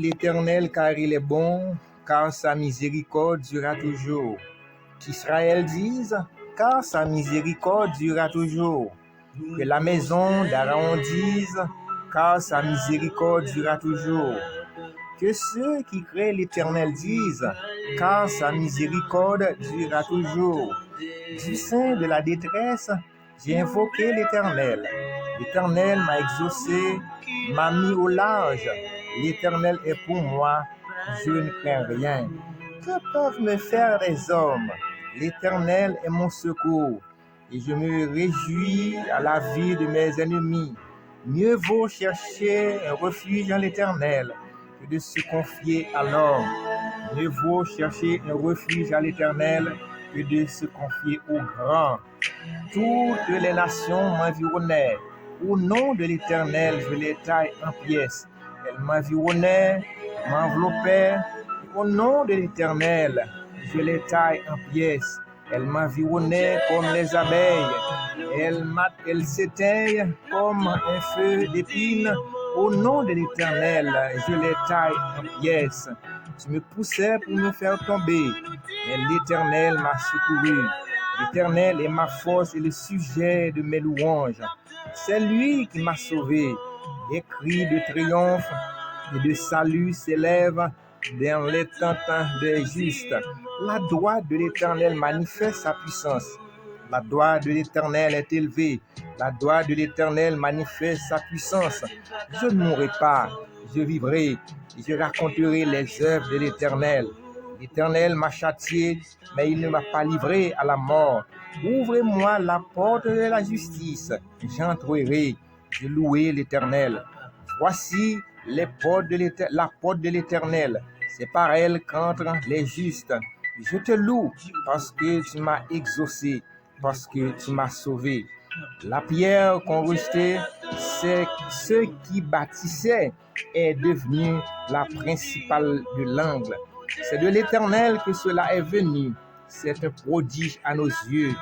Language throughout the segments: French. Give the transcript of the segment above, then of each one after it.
l'Éternel car il est bon, car sa miséricorde durera toujours. Qu'Israël dise, car sa miséricorde durera toujours. Que la maison d'Aaron dise, car sa miséricorde durera toujours. Que ceux qui créent l'Éternel disent, car sa miséricorde durera toujours. Du sein de la détresse, j'ai invoqué l'Éternel. L'Éternel m'a exaucé, m'a mis au large. L'Éternel est pour moi, je ne crains rien. Que peuvent me faire les hommes? L'Éternel est mon secours, et je me réjouis à la vie de mes ennemis. Mieux vaut chercher un refuge en l'Éternel que de se confier à l'homme. Mieux vaut chercher un refuge à l'Éternel que de se confier au grand. Toutes les nations m'environnaient. Au nom de l'Éternel, je les taille en pièces. Elles m'environnaient, m'enveloppaient. Au nom de l'Éternel, je les taille en pièces. Elles m'environnaient comme les abeilles. Elles s'éteignent comme un feu d'épines. Au nom de l'Éternel, je les taille en pièces. Tu me poussais pour me faire tomber, mais l'Éternel m'a secouru. L'Éternel est ma force et le sujet de mes louanges. C'est lui qui m'a sauvé. Des cris de triomphe et de salut s'élèvent dans les tentes des justes. La droite de l'Éternel manifeste sa puissance. La droite de l'Éternel est élevée. La droite de l'Éternel manifeste sa puissance. Je ne mourrai pas, je vivrai et je raconterai les œuvres de l'Éternel. L'Éternel m'a châtié, mais il ne m'a pas livré à la mort. Ouvrez-moi la porte de la justice. J'entrerai, je louerai l'Éternel. Voici la porte de l'Éternel. C'est par elle qu'entrent les justes. Je te loue parce que tu m'as exaucé, parce que tu m'as sauvé. La pierre qu'on rejetait, c'est ce qui bâtissait, est devenue la principale de l'angle. C'est de l'Éternel que cela est venu. C'est un prodige à nos yeux.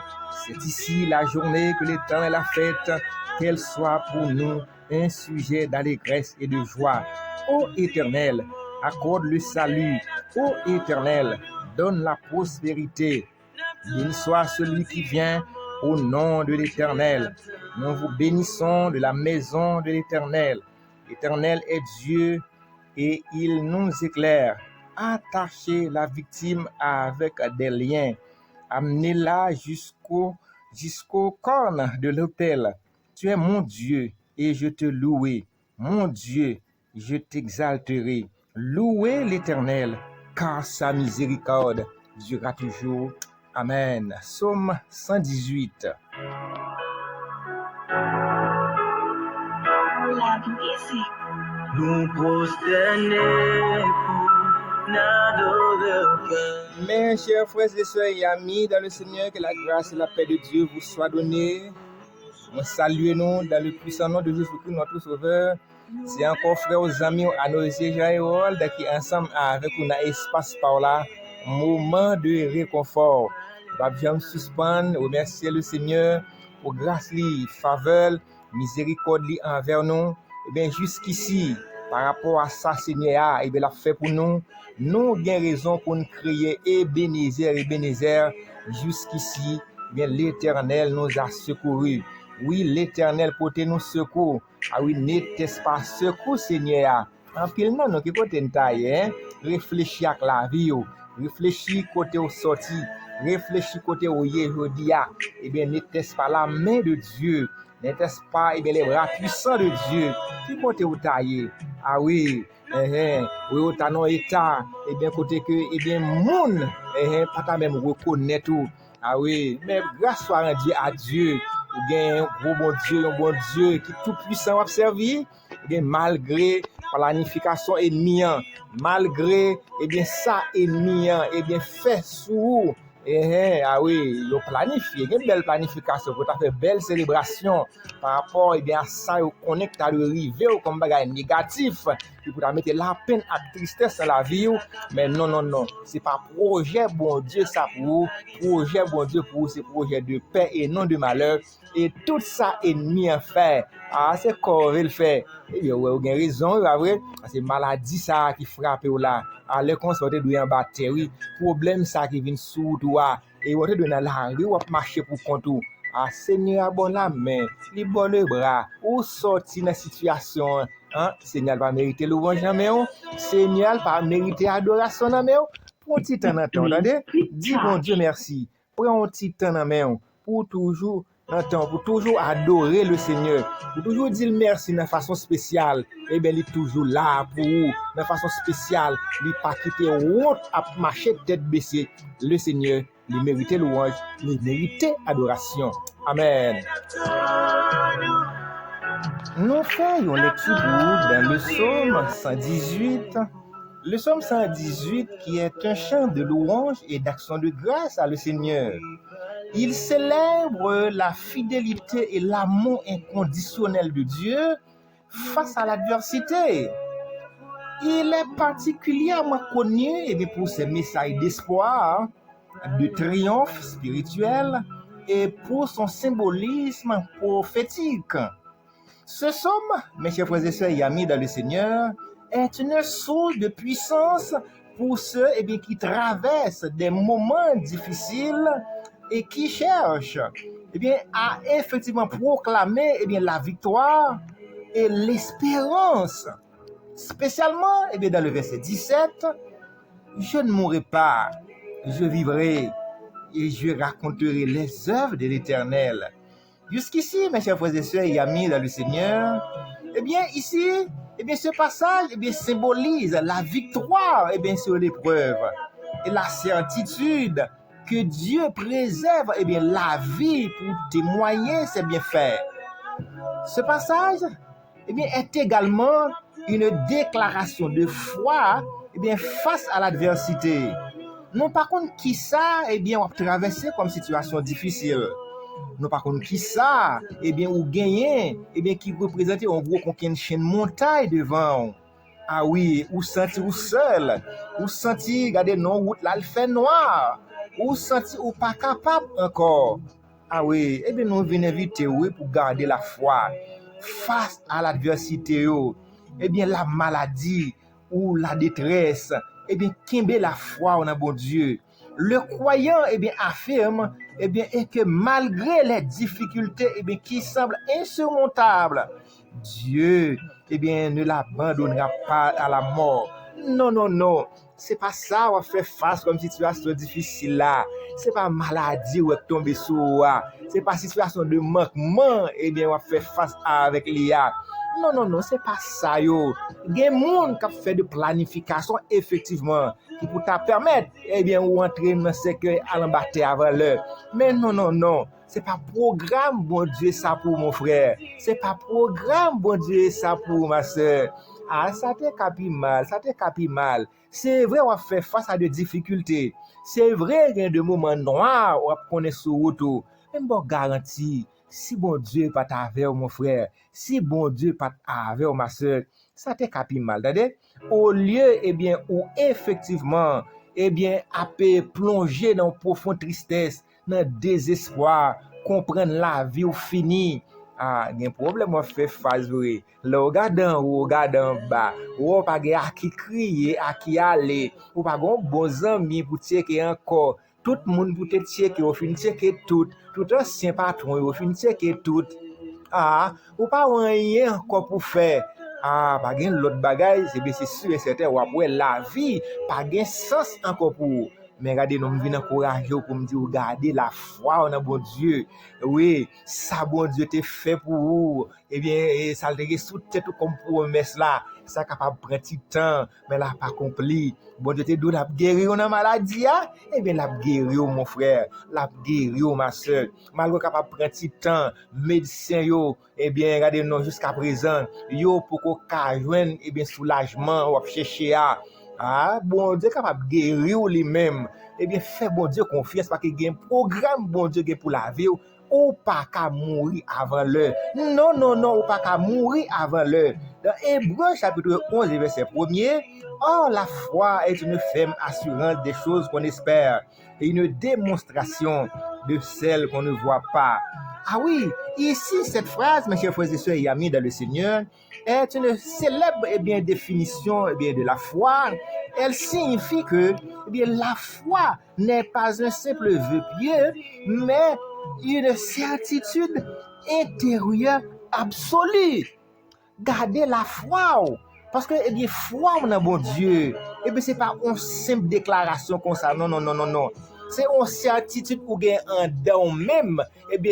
C'est ici la journée que l'Éternel a faite, qu'elle soit pour nous un sujet d'allégresse et de joie. Ô Éternel, accorde le salut. Ô Éternel, donne la prospérité. Béni soit celui qui vient au nom de l'Éternel. Nous vous bénissons de la maison de l'Éternel. L'Éternel est Dieu et il nous éclaire. Attachez la victime avec des liens. Amenez-la jusqu'au corne de l'autel. Tu es mon Dieu et je te louerai. Mon Dieu, je t'exalterai. Louez l'Éternel, car sa miséricorde durera toujours. Amen. Psaume 118. Nous prosterner pour n'adorer. Mes chers frères et sœurs et amis dans le Seigneur, que la grâce et la paix de Dieu vous soient données. Nous saluons dans le puissant nom de Jésus-Christ, notre Sauveur. C'est encore frères aux amis, à nos Jaïrol, qui ensemble avec nous dans l'espace par là, moment de réconfort. Nous va bien suspendre, remercier le Seigneur pour grâce, faveur, miséricorde envers nous. Et bien jusqu'ici, par rapport à ça, Seigneur, et bien l'a fait pour nous. Nous avons raison pour nous crier Ebenezer. Jusqu'ici, bien l'Éternel nous a secourus. Oui, l'Éternel porte nous secours. Ah oui, n'était-ce pas secours, Seigneur? En pile, non, qui côté une taille, réfléchis à la vie, réfléchis côté au sorti, réfléchis côté au yéhodia. Eh bien, n'était-ce pas la main de Dieu? N'était-ce pas les bras puissants de Dieu qui côté au taille? Ah oui, oui, au tanon état, eh bien, côté que, moun, pas même reconnaître tout. Ah oui, mais grâce soit rendue à Dieu. Ou bien un bon Dieu qui tout puissant observé, malgré planification ennemie, malgré ça ennemi, fait sous Ah oui, yo planifié, une belle planification, pour faire belle célébration par rapport à ça, yo connecte à le river comme bagage négatif, puis pour mettre la peine et tristesse dans la vie, mais non, c'est pas projet bon Dieu ça pour projet bon Dieu pour c'est projet de paix et non de malheur, et tout ça ennemi en fait. Ah, c'est quoi il fait? Eh bien, vous avez raison, vrai, c'est maladie ça qui frappe là. À l'école, ça va te en bactérie, problème ça qui vient sous toi, et vous te dans la rue, vous marcher pour compte. Ah, Seigneur, bon la main, li bon le bras, ou sorti dans situation, hein? Seigneur va mériter louange dans main, Seigneur va mériter adoration dans main. Prends un petit temps dans temps, attendez, dis bon Dieu merci. Prends un petit temps dans main pour toujours pour toujours adorer le Seigneur, pour toujours dire merci de façon spéciale. Eh bien, il est toujours là pour vous, de façon spéciale. Il n'est pas quitté honte à marcher tête baissée. Le Seigneur, il mérite louange, il mérite adoration. Amen. Nous faisons lecture dans le psaume 118. Le psaume 118 qui est un chant de louange et d'action de grâce à le Seigneur. Il célèbre la fidélité et l'amour inconditionnel de Dieu face à l'adversité. Il est particulièrement connu pour ses messages d'espoir, de triomphe spirituel et pour son symbolisme prophétique. Ce psaume, mes chers frères et sœurs et amis dans le Seigneur, est une source de puissance pour ceux qui traversent des moments difficiles et qui cherchent à effectivement proclamer la victoire et l'espérance. Spécialement dans le verset 17, je ne mourrai pas, je vivrai et je raconterai les œuvres de l'Éternel. Jusqu'ici, mes chers frères et sœurs et amis dans le Seigneur, ici, ce passage symbolise la victoire sur l'épreuve et la certitude que Dieu préserve la vie pour témoigner ses bienfaits. Ce passage est également une déclaration de foi face à l'adversité. Non par contre qui ça on va traverser comme situation difficile. Non par contre qui ça ou gagner qui représente on voit qu'on a une chaîne montagne devant. Ah oui, ou sentir ou seul, ou sentir regarder non route là le fait noir. Ou sentir ou pas capable encore. Ah oui, nous venons inviter pour garder la foi face à l'adversité, la maladie ou la détresse, kembe la foi en un bon Dieu. Le croyant affirme que malgré les difficultés qui semblent insurmontables, Dieu ne l'abandonnera pas à la mort. Non. C'est pas ça on fait face comme situation difficile là. C'est pas maladie ou tomber sur toi. C'est pas situation de manquement on fait face avec l'IA. Non, c'est pas ça yo. Gen moun qui fait de planification effectivement qui pour t'a permettre ou entrer dans cercueil à l'embarquer avant l'heure. Mais non. C'est pas programme bon Dieu ça pour mon frère. C'est pas programme bon Dieu ça pour ma soeur. Ah, ça te capi mal. C'est vrai, on fait face à des difficultés. C'est vrai, il y a des moments noirs, on connaît sur route. Mais bon, garantie, si bon Dieu pas avec mon frère, si bon Dieu pas avec ma soeur, ça te capi mal. Au lieu, où effectivement, à plonger dans profonde tristesse, dans désespoir, comprendre la vie ou fini. Ah, il y a un problème à faire face. Le regardant ou regardant bas, ou pas à qui crier, à qui aller, ou pas bon amis pour checker encore. Tout le monde pour te checker, au fin checker tout ancien patron, au fin checker tout. Ah, ou pas rien encore pour faire. Ah, pas gain l'autre bagaille, c'est sûr et certain, ou après la vie, pas gain sens encore pour. Mais regardez, nous venons encourager pour me dire, regardez la foi en un bon Dieu. Oui, ça bon Dieu te fait pour vous. Ça le sous tête comme promesse là. Ça capable de prendre du temps, mais là pas accompli. Bon Dieu te donne la guérir dans maladie, la guérir mon frère, la guérir ma soeur. Malgré capable de prendre du temps, médecin yo, regardez non jusqu'à présent, yo pour qu'on joindre soulagement ou chercher à Ah, bon Dieu capable de guérir lui-même. Eh bien, fais bon Dieu confiance parce qu'il y a un programme bon Dieu pour la vie. Ou pas qu'à mourir avant l'heure. Non, non, non, ou pas qu'à mourir avant l'heure. Dans Hébreux chapitre 11 verset 1er, or la foi est une ferme assurance des choses qu'on espère et une démonstration de celles qu'on ne voit pas. Ah oui, ici, cette phrase, mes chers frères et sœurs et amis dans le Seigneur, est une célèbre définition de la foi. Elle signifie que la foi n'est pas un simple vœu pieux, mais une certitude intérieure absolue. Gardez la foi. Parce que, foi en un bon Dieu, c'est pas une simple déclaration comme ça. Non, non, non, non, non. C'est une certitude ou bien en dedans même.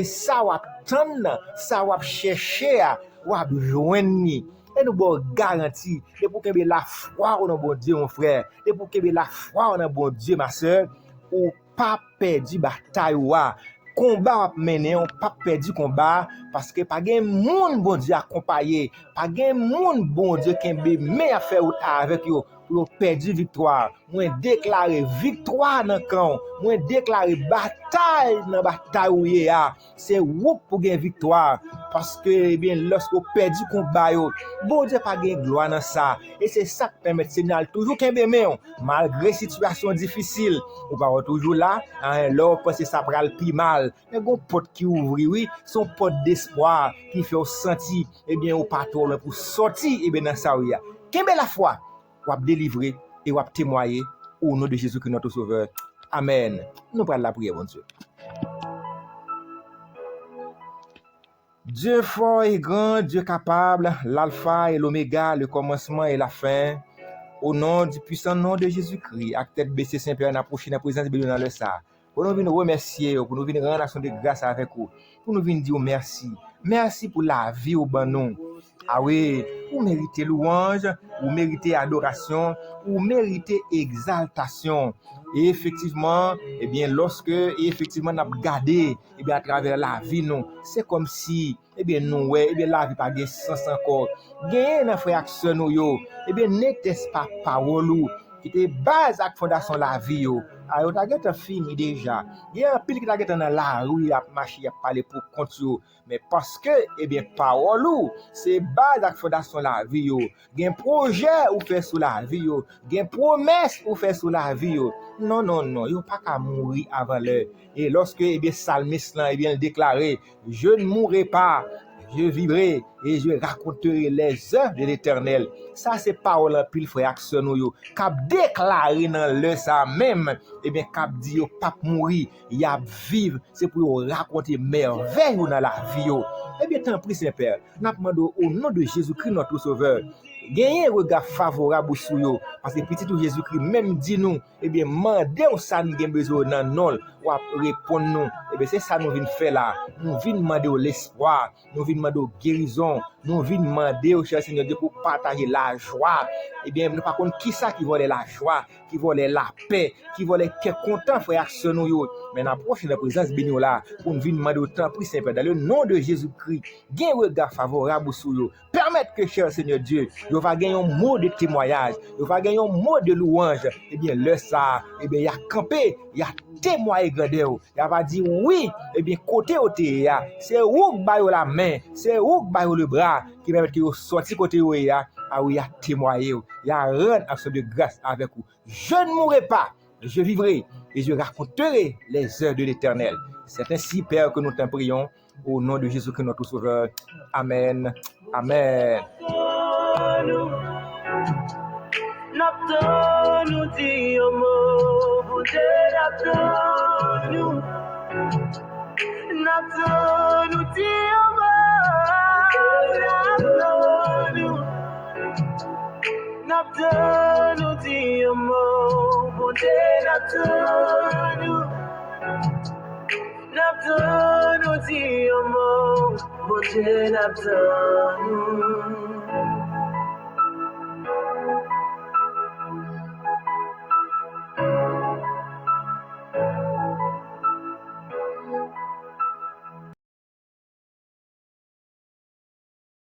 Ça va attendre, ça va chercher, va joindre. Et nous avons garanti, et pour que la foi en un bon Dieu, mon frère, et pour que la foi en un bon Dieu, ma soeur, ou pas perdu bataille combat mené, on pas perdu combat parce que pas gen moun bon Dieu accompagné, pas gen moun bon Dieu qui mais à faire avec yo pour perdre victoire. Moi déclarer victoire dans camp, moi déclarer bataille dans bataille où y a, c'est ou pour gagner victoire parce que lorsque perdu combat yo, bon Dieu pas gagner gloire dans ça et c'est ça qui permet Seigneur toujours kembe men malgré situation difficile, ou pas toujours là, là penser ça pral pi mal. Mais gon porte qui ouvre, oui, son porte d'espoir qui fait sentir ou pas trop pour sortir dans ça oui. Kembe la foi, ou délivrer et ou témoigner au nom de Jésus Christ notre sauveur. Amen. Nous prenons la prière, bon Dieu. Dieu fort et grand, Dieu capable, l'alpha et l'oméga, le commencement et la fin. Au nom du puissant nom de Jésus-Christ, à tête baissée, Saint-Père, dans la prochaine présence de dans le ça. Pour nous venir remercier, pour nous venir rendre action de grâce avec vous, pour nous venir dire merci. Merci pour la vie au bon nom. Ah oui, vous méritez louange, vous méritez adoration, vous méritez exaltation. Et effectivement, lorsque effectivement on a regardé à travers la vie nous, c'est comme si nous la vie pas de sens encore. Gagner dans frère sœur nous yo, n'était-ce pas parole qui était base à fondation la vie yo. Alors ta gete fini déjà. Il y a un pile qui ta gete dans la rue a marcher a parler pour compte yo, mais parce que parole c'est base à fondation la vie yo. Gen projet ou fait sur la vie yo, gen promesse ou fait sur la vie yo. Non non non, yo pas qu'à mourir avant l'heure. Et lorsque psalmiste là déclaré, je ne mourrai pas, je vivrai et je raconterai les œuvres de l'Éternel. Ça c'est parole en pile frère sœur nous yo cap déclarer dans le ça même cap dit yo pas mourir, y a vivre, c'est pour raconter merveille dans la vie yo. Tant pis Saint-Père, n'a demandé au nom de Jésus-Christ notre sauveur. Gagner un regard favorable sur yo parce que petit tout Jésus-Christ même dit nous mandez au ça nous gain besoin nan non ou répondre nous c'est ça nous vinn faire là, nous vinn demander l'espoir, nous vinn demander guérison, nous vinn demander au cher Seigneur Dieu pour partager la joie. Nous par contre qui ça qui vole la joie, qui vole la paix, qui vole qui content frère sœur nous yo, mais dans prochaine présence béni là pour nous vinn demander autant pour Saint-Père dans le nom de Jésus-Christ, gain regard favorable sur yo, permettre que cher Seigneur Dieu il va gagner un mot de témoignage, il va gagner un mot de louange. Le ça, il a campé, il a témoigné grandeur. Il va dire oui, côté au théâtre, c'est où baille la main, c'est où baille le bras qui permet que sorti côté où il a témoigné, il a rendre action de grâce avec vous. Je ne mourrai pas, je vivrai et je raconterai les œuvres de l'Éternel. C'est ainsi, Père, que nous t'en prions au nom de Jésus-Christ notre Sauveur. Amen. Amen. Naptonu tiomo, buje naptonu. Naptonu tiomo, naptonu. Naptonu tiomo, buje naptonu. Naptonu tiomo, buje naptonu.